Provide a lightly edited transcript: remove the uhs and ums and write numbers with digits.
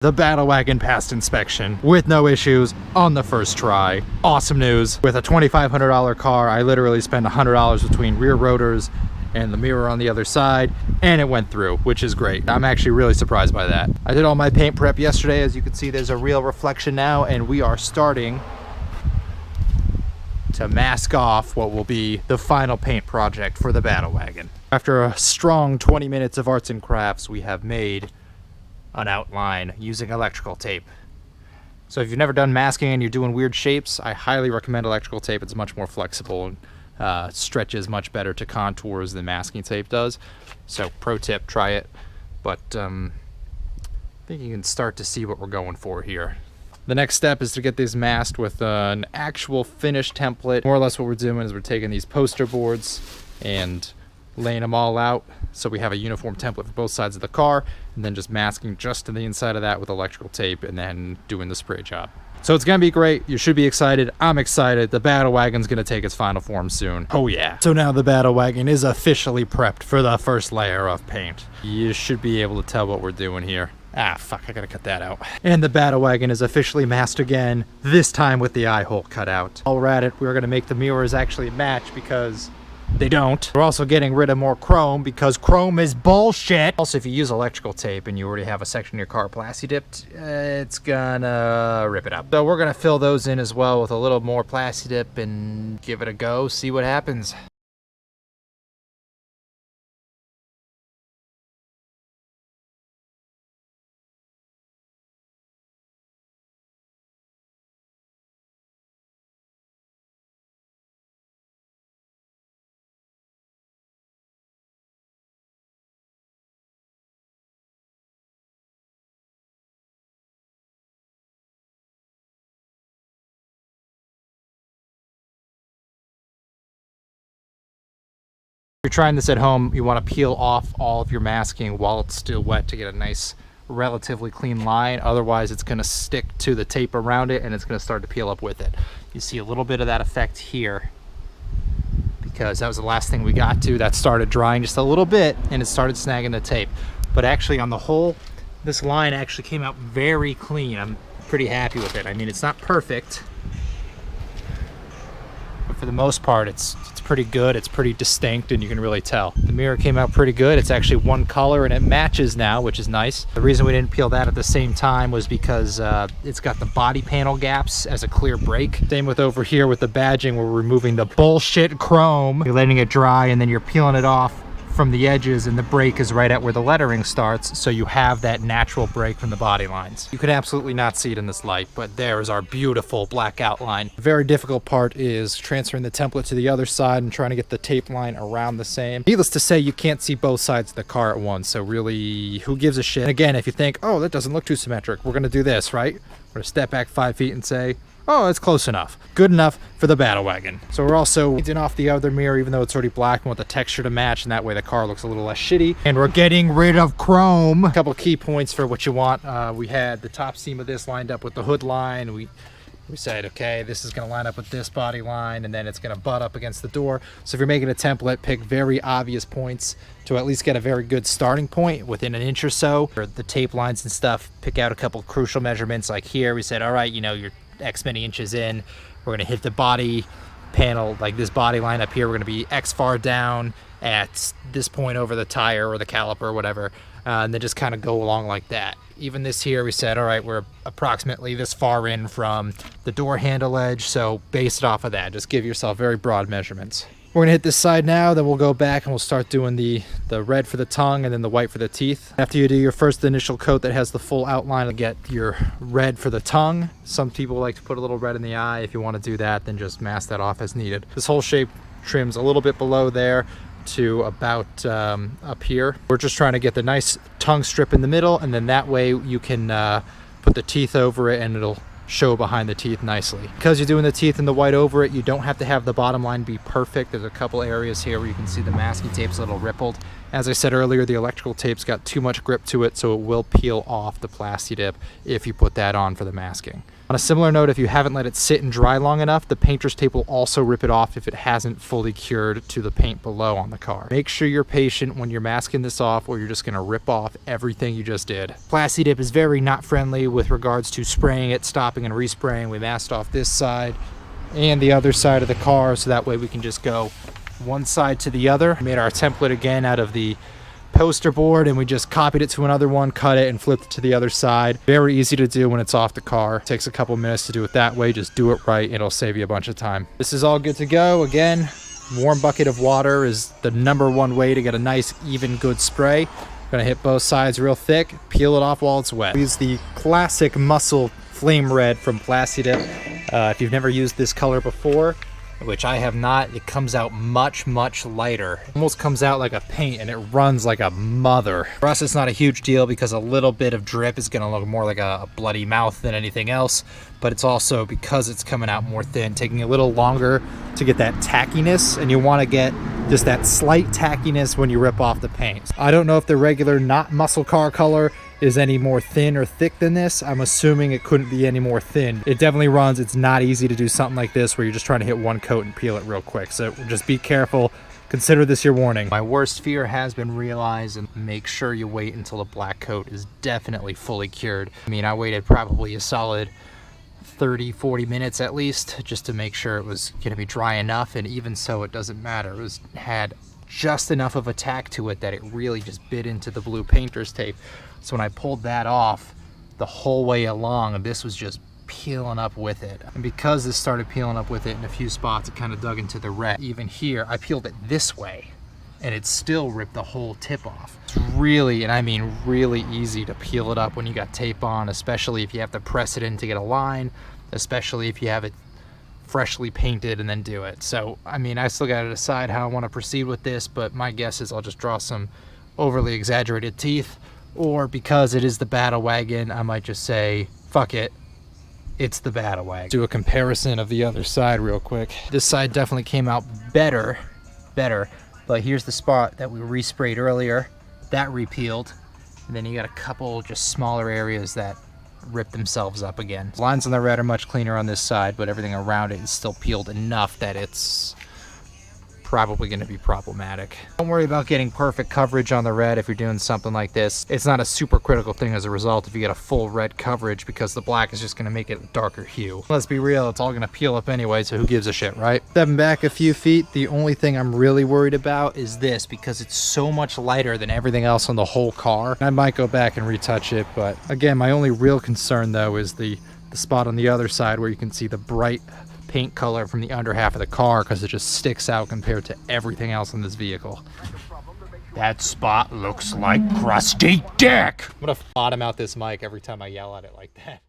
The Battle Wagon passed inspection with no issues on the first try. Awesome news. With a $2,500 car, I literally spent $100 between rear rotors and the mirror on the other side, and it went through, which is great. I'm actually really surprised by that. I did all my paint prep yesterday. As you can see, there's a real reflection now, and we are starting to mask off what will be the final paint project for the Battle Wagon. After a strong 20 minutes of arts and crafts, we have made an outline using electrical tape. So if you've never done masking and you're doing weird shapes, I highly recommend electrical tape. It's much more flexible and stretches much better to contours than masking tape does. So pro tip, try it. But I think you can start to see what we're going for here. The next step is to get these masked with an actual finished template. More or less what we're doing is we're taking these poster boards and laying them all out so we have a uniform template for both sides of the car, and then just masking just to the inside of that with electrical tape and then doing the spray job. So it's gonna be great. You should be excited. I'm excited. The Battle Wagon's gonna take its final form soon. Oh yeah. So now the Battle Wagon is officially prepped for the first layer of paint. You should be able to tell what we're doing here. Ah, fuck, I gotta cut that out. And the Battle Wagon is officially masked again, this time with the eye hole cut out. While we're at it, we're gonna make the mirrors actually match because they don't. We're also getting rid of more chrome because chrome is bullshit. Also, if you use electrical tape and you already have a section of your car plastidip, it's gonna rip it up. So we're gonna fill those in as well with a little more plastidip and give it a go, see what happens. If you're trying this at home, you want to peel off all of your masking while it's still wet to get a nice, relatively clean line. Otherwise, it's going to stick to the tape around it and it's going to start to peel up with it. You see a little bit of that effect here because that was the last thing we got to. That started drying just a little bit and it started snagging the tape. But actually, on the whole, this line actually came out very clean. I'm pretty happy with it. I mean, it's not perfect, but for the most part, it's pretty good. It's pretty distinct and you can really tell. The mirror came out pretty good. It's actually one color and it matches now, which is nice. The reason we didn't peel that at the same time was because it's got the body panel gaps as a clear break. Same with over here with the badging. We're removing the bullshit chrome. You're letting it dry and then you're peeling it off from the edges, and the break is right at where the lettering starts, so you have that natural break from the body lines. You can absolutely not see it in this light, but there is our beautiful black outline. The very difficult part is transferring the template to the other side and trying to get the tape line around the same. Needless to say, you can't see both sides of the car at once, so really, who gives a shit? And again, if you think, oh, that doesn't look too symmetric, we're gonna do this, right? We're gonna step back 5 feet and say, oh, it's close enough. Good enough for the Battle Wagon. So we're also painting off the other mirror, even though it's already black, and want the texture to match, and that way the car looks a little less shitty. And we're getting rid of chrome. A couple key points for what you want. We had the top seam of this lined up with the hood line. We said, okay, this is gonna line up with this body line, and then it's gonna butt up against the door. So if you're making a template, pick very obvious points to at least get a very good starting point within an inch or so. For the tape lines and stuff, pick out a couple crucial measurements. Like here, we said, all right, you know, you're X many inches in, we're gonna hit the body panel, like this body line up here, we're gonna be X far down at this point over the tire or the caliper or whatever, and then just kind of go along like that. Even this here, we said, all right, we're approximately this far in from the door handle edge, so base it off of that. Just give yourself very broad measurements. We're gonna hit this side now, then we'll go back and we'll start doing the red for the tongue and then the white for the teeth. After you do your first initial coat that has the full outline, to get your red for the tongue. Some people like to put a little red in the eye. If you want to do that, then just mask that off as needed. This whole shape trims a little bit below there to about up here. We're just trying to get the nice tongue strip in the middle, and then that way you can put the teeth over it and it'll show behind the teeth nicely. Because you're doing the teeth and the white over it, you don't have to have the bottom line be perfect. There's a couple areas here where you can see the masking tape's a little rippled, As I said earlier, the electrical tape's got too much grip to it, so it will peel off the plastidip if you put that on for the masking. On a similar note, if you haven't let it sit and dry long enough, the painter's tape will also rip it off if it hasn't fully cured to the paint below on the car. Make sure you're patient when you're masking this off, or you're just gonna rip off everything you just did. Plastidip is very not friendly with regards to spraying it, stopping and respraying. We masked off this side and the other side of the car, so that way we can just go one side to the other. We made our template again out of the poster board, and we just copied it to another one, cut it, and flipped it to the other side. Very easy to do when it's off the car. Takes a couple minutes to do it that way. Just do it right, it'll save you a bunch of time. This is all good to go. Again, warm bucket of water is the #1 way to get a nice, even, good spray. Gonna hit both sides real thick, peel it off while it's wet. Use the classic muscle flame red from plastidip. If you've never used this color before, which I have not, it comes out much lighter. Almost comes out like a paint, and it runs like a mother. For us, it's not a huge deal because a little bit of drip is gonna look more like a bloody mouth than anything else, but it's also because it's coming out more thin, taking a little longer to get that tackiness, and you wanna get just that slight tackiness when you rip off the paint. I don't know if the regular not muscle car color is any more thin or thick than this. I'm assuming it couldn't be any more thin. It definitely runs. It's not easy to do something like this where you're just trying to hit one coat and peel it real quick. So just be careful. Consider this your warning. My worst fear has been realized, and make sure you wait until the black coat is definitely fully cured. I mean, I waited probably a solid 30-40 minutes at least just to make sure it was going to be dry enough, and even so, it doesn't matter. It had just enough of a tack to it that it really just bit into the blue painter's tape. So when I pulled that off the whole way along, this was just peeling up with it. And because this started peeling up with it in a few spots, it kind of dug into the red. Even here, I peeled it this way, and it still ripped the whole tip off. It's really, and I mean really, easy to peel it up when you got tape on, especially if you have to press it in to get a line, especially if you have it freshly painted and then do it. So, I mean, I still got to decide how I want to proceed with this, but my guess is I'll just draw some overly exaggerated teeth, or because it is the Battle Wagon, I might just say, fuck it, it's the Battle Wagon. Do a comparison of the other side real quick. This side definitely came out better, but here's the spot that we resprayed earlier. That repeeled, and then you got a couple just smaller areas that rip themselves up again. Lines on the red are much cleaner on this side, but everything around it is still peeled enough that it's probably going to be problematic. Don't worry about getting perfect coverage on the red if you're doing something like this. It's not a super critical thing as a result if you get a full red coverage, because the black is just going to make it a darker hue. Let's be real, it's all going to peel up anyway, so who gives a shit, right? Stepping back a few feet, the only thing I'm really worried about is this, because it's so much lighter than everything else on the whole car. I might go back and retouch it, but again, my only real concern though is the spot on the other side where you can see the bright paint color from the under half of the car, because it just sticks out compared to everything else in this vehicle. That spot looks like crusty dick. I'm gonna bottom out this mic every time I yell at it like that.